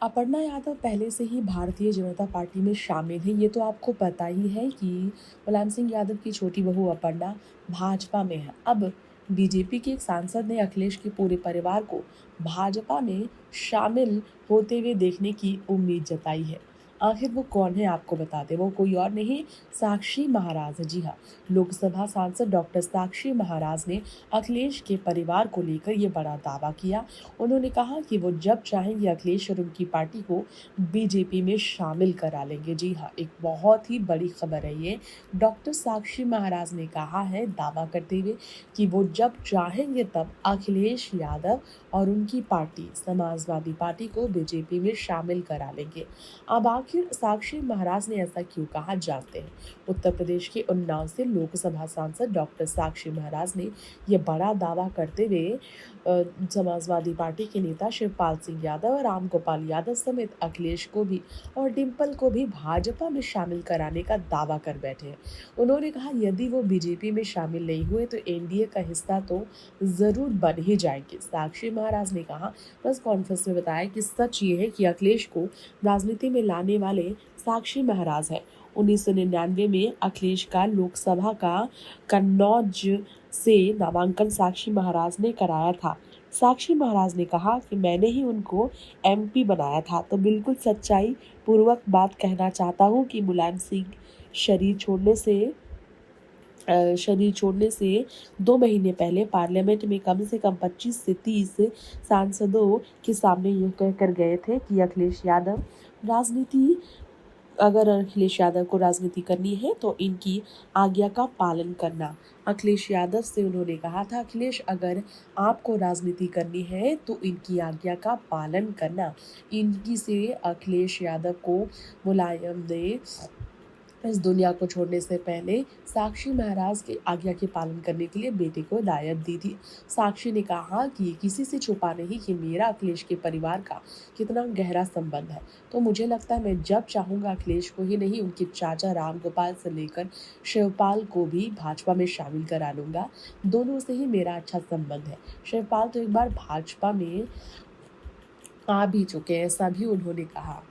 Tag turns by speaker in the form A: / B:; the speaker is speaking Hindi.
A: अपर्णा यादव पहले से ही भारतीय जनता पार्टी में शामिल हैं। ये तो आपको पता ही है कि मुलायम सिंह यादव की छोटी बहू अपर्णा भाजपा में है। अब बीजेपी के एक सांसद ने अखिलेश के पूरे परिवार को भाजपा में शामिल होते हुए देखने की उम्मीद जताई है। आखिर वो कौन है आपको बता दें, वो कोई और नहीं, साक्षी महाराज है। जी हाँ, लोकसभा सांसद डॉक्टर साक्षी महाराज ने अखिलेश के परिवार को लेकर ये बड़ा दावा किया। उन्होंने कहा कि वो जब चाहेंगे अखिलेश और उनकी पार्टी को बीजेपी में शामिल करा लेंगे। जी हाँ, एक बहुत ही बड़ी खबर है ये। डॉक्टर साक्षी महाराज ने कहा है दावा करते हुए कि वो जब चाहेंगे तब अखिलेश यादव और उनकी पार्टी समाजवादी पार्टी को बीजेपी में शामिल करा लेंगे। अब आखिर साक्षी महाराज ने ऐसा क्यों कहा, जानते हैं। उत्तर प्रदेश के उन्नाव से लोकसभा सांसद डॉक्टर साक्षी महाराज ने यह बड़ा दावा करते हुए समाजवादी पार्टी के नेता शिवपाल सिंह यादव और राम गोपाल यादव समेत अखिलेश को भी और डिम्पल को भी भाजपा में शामिल कराने का दावा कर बैठे हैं। उन्होंने कहा यदि वो बीजेपी में शामिल नहीं हुए तो एनडीए का हिस्सा तो जरूर बन ही जाएंगे। साक्षी महाराज ने कहा प्रेस कॉन्फ्रेंस में बताया कि सच ये है कि अखिलेश को राजनीति में लाने वाले साक्षी महाराज है। 1999 में अखिलेश का लोकसभा का कन्नौज से नामांकन साक्षी महाराज ने कराया था। साक्षी महाराज ने कहा कि मैंने ही उनको एमपी बनाया था। तो बिल्कुल सच्चाई पूर्वक बात कहना चाहता हूँ कि मुलायम सिंह शरीर छोड़ने से 2 महीने पहले पार्लियामेंट में कम से कम 25 से 30 सांसदों के सामने ये कहकर गए थे कि अगर अखिलेश यादव को राजनीति करनी है तो इनकी आज्ञा का पालन करना। अखिलेश यादव से उन्होंने कहा था अखिलेश अगर आपको राजनीति करनी है तो इनकी आज्ञा का पालन करना। इनकी से अखिलेश यादव को मुलायम ने इस दुनिया को छोड़ने से पहले साक्षी महाराज के आज्ञा के पालन करने के लिए बेटे को हिदायत दी थी। साक्षी ने कहा कि किसी से छुपा नहीं कि मेरा अखिलेश के परिवार का कितना गहरा संबंध है। तो मुझे लगता है मैं जब चाहूँगा अखिलेश को ही नहीं, उनके चाचा राम गोपाल से लेकर शिवपाल को भी भाजपा में शामिल करा लूँगा। दोनों से ही मेरा अच्छा संबंध है। शिवपाल तो एक बार भाजपा में आ भी चुके हैं, ऐसा भी उन्होंने कहा।